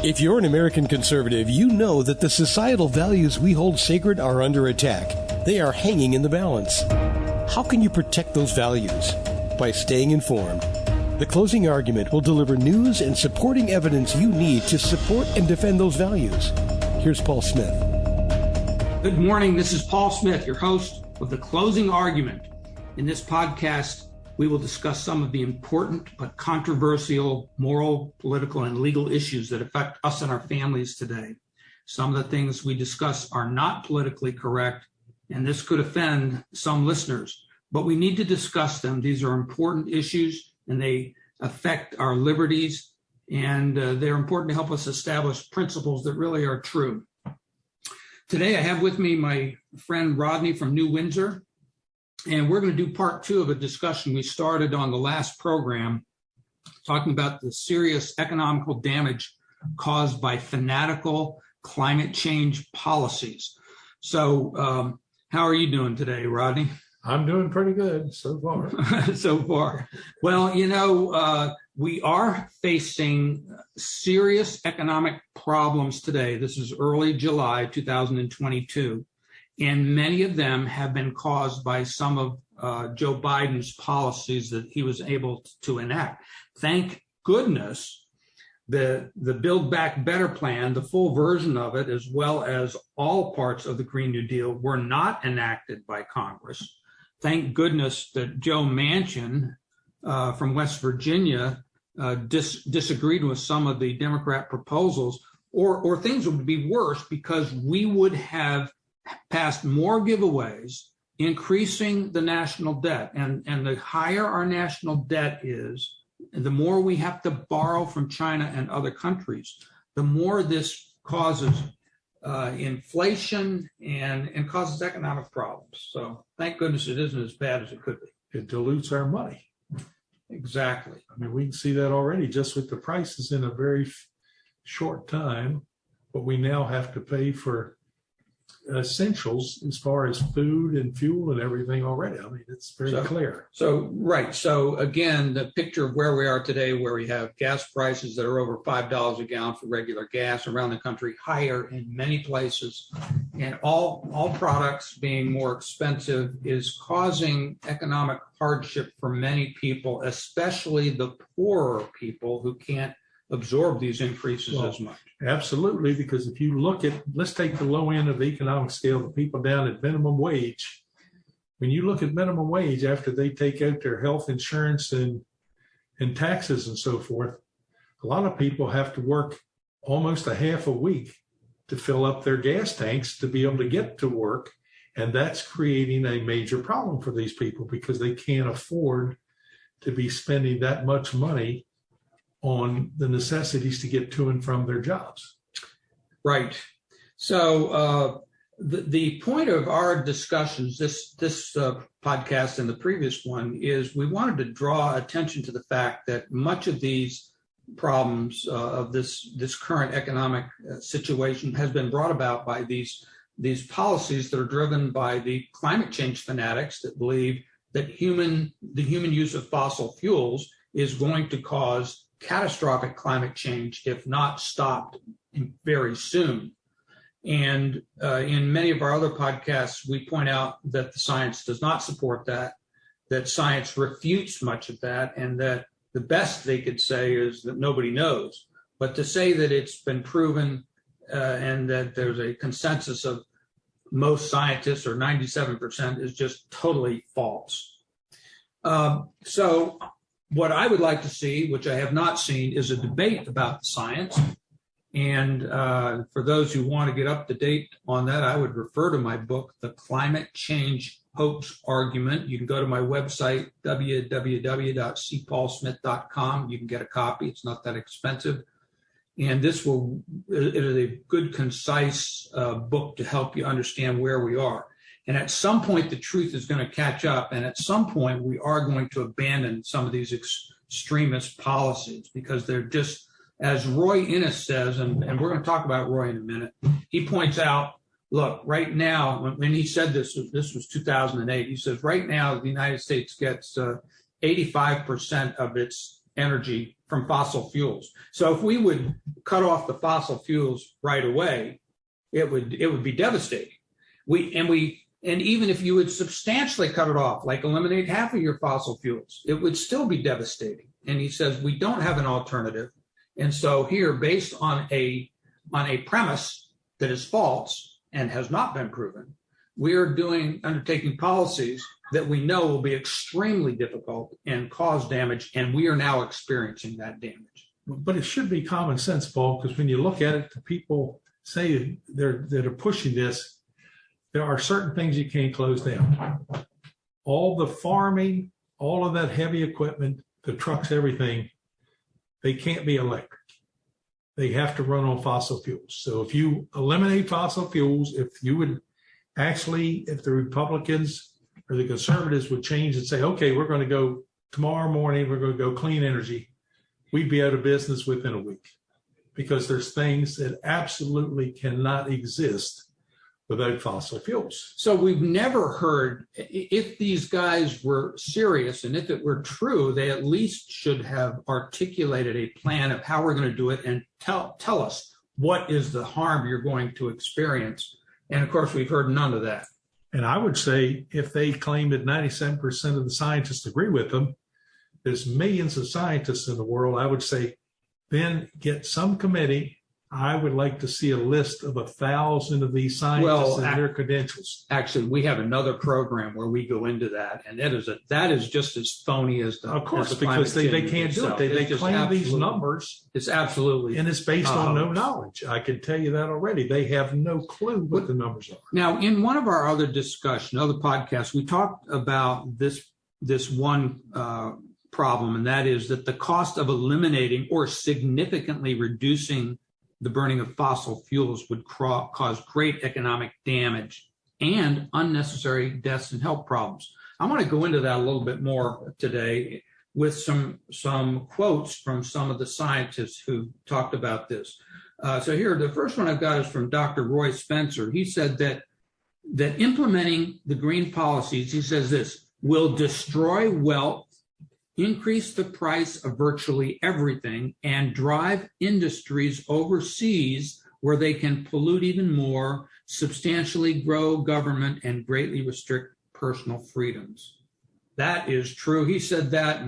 If you're an American conservative, you know that the societal values we hold sacred are under attack. They are hanging in the balance. How can you protect those values? By staying informed. The Closing Argument will deliver news and supporting evidence you need to support and defend those values. Here's Paul Smith. Good morning. This is Paul Smith, your host of The Closing Argument. In this podcast, we will discuss some of the important but controversial moral, political, and legal issues that affect us and our families today. Some of the things we discuss are not politically correct, and this could offend some listeners, but we need to discuss them. These are important issues, and they affect our liberties, and they're important to help us establish principles that really are true. Today, I have with me my friend Rodney from New Windsor, and we're going to do part two of a discussion we started on the last program, talking about the serious economical damage caused by fanatical climate change policies. So how are you doing today, Rodney? I'm doing pretty good so far. So far. Well, you know, we are facing serious economic problems today. This is early July 2022. And many of them have been caused by some of Joe Biden's policies that he was able to enact. Thank goodness the Build Back Better plan, the full version of it, as well as all parts of the Green New Deal, were not enacted by Congress. Thank goodness that Joe Manchin from West Virginia disagreed with some of the Democrat proposals, or things would be worse because we would have passed more giveaways, increasing the national debt. And the higher our national debt is, the more we have to borrow from China and other countries, the more this causes inflation and causes economic problems. So thank goodness it isn't as bad as it could be. It dilutes our money. Exactly. I mean, we can see that already just with the prices in a very short time, but we now have to pay for essentials as far as food and fuel and everything already. I mean, it's very clear. So, right. So again, the picture of where we are today, where we have gas prices that are over $5 a gallon for regular gas around the country, higher in many places, and all products being more expensive is causing economic hardship for many people, especially the poorer people who can't absorb these increases as much. Absolutely, because if you look at, let's take the low end of the economic scale, the people down at minimum wage. When you look at minimum wage after they take out their health insurance and taxes and so forth, a lot of people have to work almost a half a week to fill up their gas tanks to be able to get to work. And that's creating a major problem for these people because they can't afford to be spending that much money on the necessities to get to and from their jobs. Right. So the point of our discussions, this podcast and the previous one, is we wanted to draw attention to the fact that much of these problems of this current economic situation has been brought about by these policies that are driven by the climate change fanatics that believe that the human use of fossil fuels is going to cause catastrophic climate change if not stopped very soon. And in many of our other podcasts, we point out that the science does not support that science refutes much of that, and that the best they could say is that nobody knows. But to say that it's been proven and that there's a consensus of most scientists, or 97%, is just totally false. So what I would like to see, which I have not seen, is a debate about science. And for those who want to get up to date on that, I would refer to my book, The Climate Change Hoax Argument. You can go to my website, www.cpaulsmith.com. You can get a copy. It's not that expensive. And it is a good, concise book to help you understand where we are. And at some point, the truth is going to catch up. And at some point, we are going to abandon some of these extremist policies because they're just, as Roy Innis says, and we're going to talk about Roy in a minute, he points out, look, right now, when he said this was 2008, he says, right now, the United States gets 85% of its energy from fossil fuels. So if we would cut off the fossil fuels right away, it would be devastating. And even if you would substantially cut it off, like eliminate half of your fossil fuels, it would still be devastating. And he says we don't have an alternative. And so here, based on a premise that is false and has not been proven, we are undertaking policies that we know will be extremely difficult and cause damage, and we are now experiencing that damage. But it should be common sense, Paul, because when you look at it, the people say that are pushing this, there are certain things you can't close down. All the farming, all of that heavy equipment, the trucks, everything, they can't be electric. They have to run on fossil fuels. So if you eliminate fossil fuels, if the Republicans or the conservatives would change and say, okay, we're going to go tomorrow morning, we're going to go clean energy, we'd be out of business within a week, because there's things that absolutely cannot exist without fossil fuels. So we've never heard, if these guys were serious and if it were true, they at least should have articulated a plan of how we're going to do it and tell us what is the harm you're going to experience. And of course, we've heard none of that. And I would say if they claim that 97% of the scientists agree with them, there's millions of scientists in the world, I would say, then get some committee. I would like to see a list of 1,000 of these scientists and their credentials. Actually, we have another program where we go into that, and that is just as phony as the. Of course, because they can't do it. They claim these numbers. It's absolutely. And it's based on no knowledge. I can tell you that already. They have no clue what the numbers are. Now, in one of our other podcasts, we talked about this one problem, and that is that the cost of eliminating or significantly reducing the burning of fossil fuels would cause great economic damage and unnecessary deaths and health problems. I want to go into that a little bit more today with some quotes from some of the scientists who talked about this. So here, the first one I've got is from Dr. Roy Spencer. He said that implementing the green policies, he says this, will destroy wealth, increase the price of virtually everything, and drive industries overseas where they can pollute even more, substantially grow government, and greatly restrict personal freedoms. That is true. He said that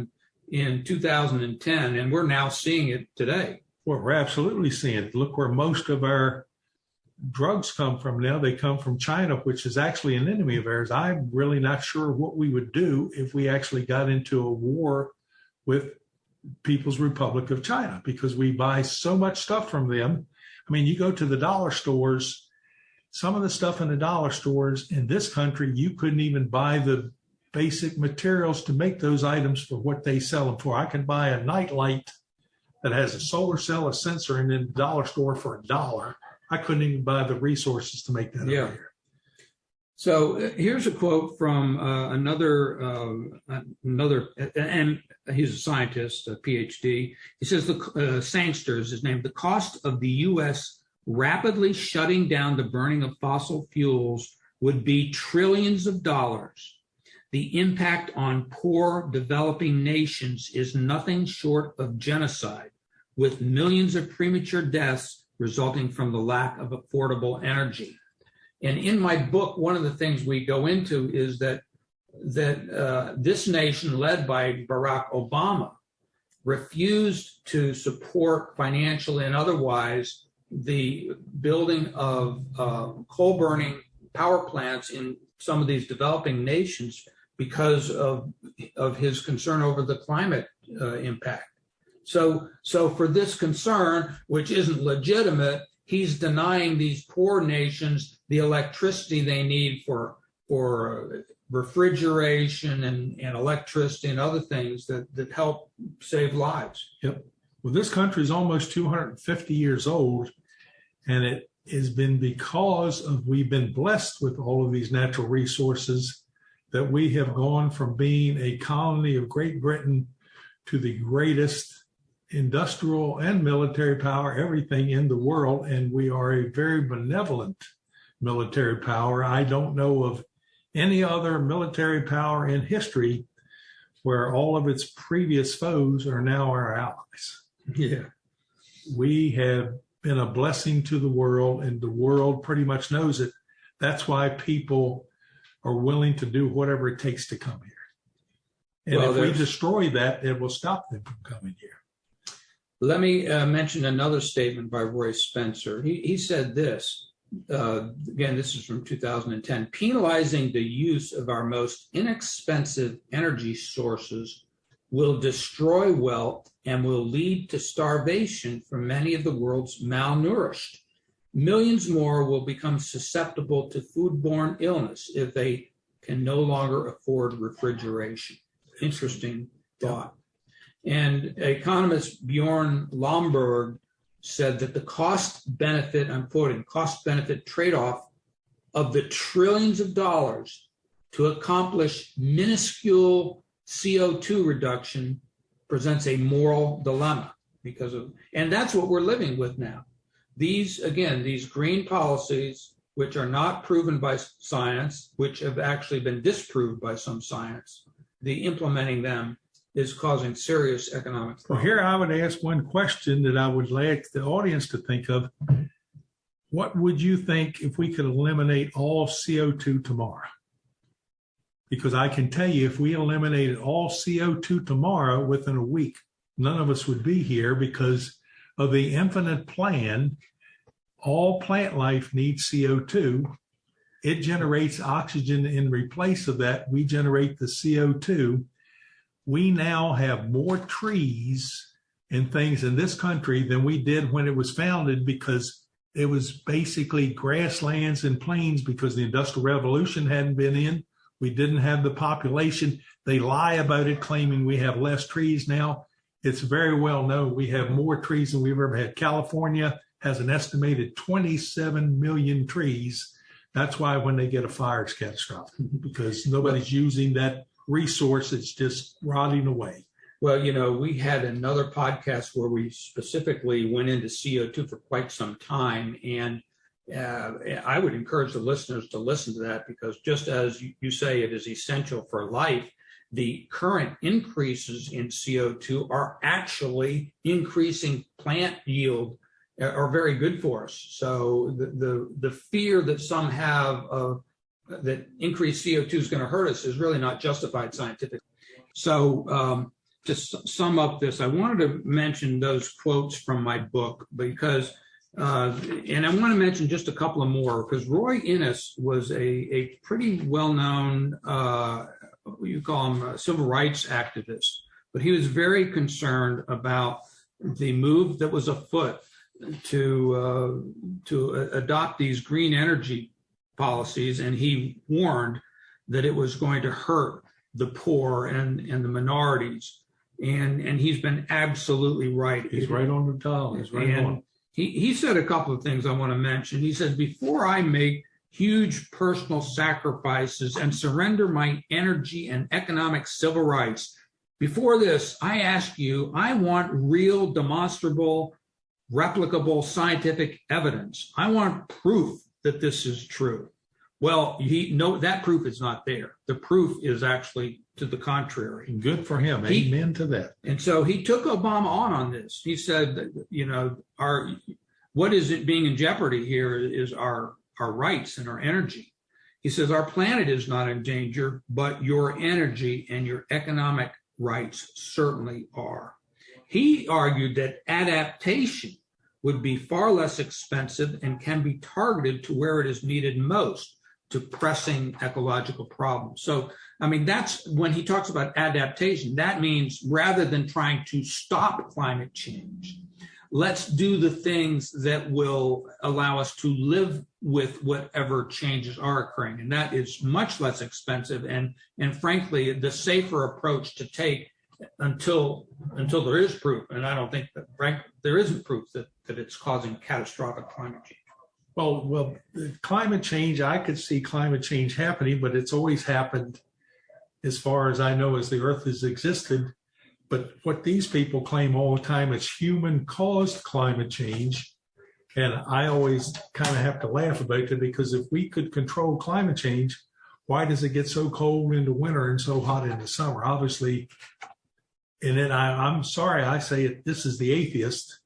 in 2010, and we're now seeing it today. Well, we're absolutely seeing it. Look where most of our drugs come from now. They come from China, which is actually an enemy of ours. I'm really not sure what we would do if we actually got into a war with People's Republic of China, because we buy so much stuff from them. I mean, you go to the dollar stores, some of the stuff in the dollar stores in this country, you couldn't even buy the basic materials to make those items for what they sell them for. I can buy a night light that has a solar cell, a sensor, and in the dollar store for $1. I couldn't even buy the resources to make that over here. So here's a quote from another, and he's a scientist, a PhD. He says, Sangster is his name, the cost of the U.S. rapidly shutting down the burning of fossil fuels would be trillions of dollars. The impact on poor developing nations is nothing short of genocide, with millions of premature deaths resulting from the lack of affordable energy. And in my book, one of the things we go into is that this nation, led by Barack Obama, refused to support financially and otherwise the building of coal-burning power plants in some of these developing nations because of his concern over the climate impact. So for this concern, which isn't legitimate, he's denying these poor nations the electricity they need for refrigeration and electricity and other things that help save lives. Yep. Well, this country is almost 250 years old, and it has been because we've been blessed with all of these natural resources that we have gone from being a colony of Great Britain to the greatest industrial and military power, everything in the world, and we are a very benevolent military power. I don't know of any other military power in history where all of its previous foes are now our allies. Yeah. We have been a blessing to the world, and the world pretty much knows it. That's why people are willing to do whatever it takes to come here. And if we destroy that, it will stop them from coming here. Let me mention another statement by Roy Spencer. He said this, again, this is from 2010, penalizing the use of our most inexpensive energy sources will destroy wealth and will lead to starvation for many of the world's malnourished. Millions more will become susceptible to foodborne illness if they can no longer afford refrigeration. Interesting thought. And economist Bjorn Lomborg said that the cost-benefit, I'm quoting, cost-benefit trade-off of the trillions of dollars to accomplish minuscule CO2 reduction presents a moral dilemma and that's what we're living with now. These green policies, which are not proven by science, which have actually been disproved by some science, the implementing them is causing serious economic problems. Well, here I would ask one question that I would like the audience to think of. What would you think if we could eliminate all CO2 tomorrow? Because I can tell you, if we eliminated all CO2 tomorrow within a week, none of us would be here because of the infinite plan. All plant life needs CO2. It generates oxygen. In replace of that, we generate the CO2. We now have more trees and things in this country than we did when it was founded, because it was basically grasslands and plains because the Industrial Revolution hadn't been in. We didn't have the population. They lie about it, claiming we have less trees now. It's very well known we have more trees than we've ever had. California has an estimated 27 million trees. That's why when they get a fire, it's catastrophic, because nobody's using that resource. It's just rotting away. Well, we had another podcast where we specifically went into CO2 for quite some time, and I would encourage the listeners to listen to that, because just as you say, it is essential for life. The current increases in CO2 are actually increasing plant yield, are very good for us. So the fear that some have of that increased CO2 is going to hurt us is really not justified scientifically. So to sum up this, I wanted to mention those quotes from my book because, and I want to mention just a couple of more, because Roy Innis was a pretty well-known, you call him a civil rights activist, but he was very concerned about the move that was afoot to adopt these green energy policies, and he warned that it was going to hurt the poor and the minorities, and he's been absolutely right. He's right on the dial. He's right on. He said a couple of things I want to mention. He says, before I make huge personal sacrifices and surrender my energy and economic civil rights, before this, I ask you, I want real, demonstrable, replicable scientific evidence. I want proof that this is true. Well, that proof is not there. The proof is actually to the contrary. Good for him. Amen to that. And so he took Obama on this. He said, what is it being in jeopardy here is our rights and our energy. He says, our planet is not in danger, but your energy and your economic rights certainly are. He argued that adaptation would be far less expensive and can be targeted to where it is needed most, to pressing ecological problems. So, that's when he talks about adaptation, that means rather than trying to stop climate change, let's do the things that will allow us to live with whatever changes are occurring. And that is much less expensive and frankly, the safer approach to take until there is proof. And I don't think that, frankly, there isn't proof that it's causing catastrophic climate change. Well, climate change, I could see climate change happening, but it's always happened as far as I know, as the earth has existed. But what these people claim all the time is human-caused climate change. And I always kind of have to laugh about it, because if we could control climate change, why does it get so cold in the winter and so hot in the summer? Obviously, and then I'm sorry, I say it, this is the atheist.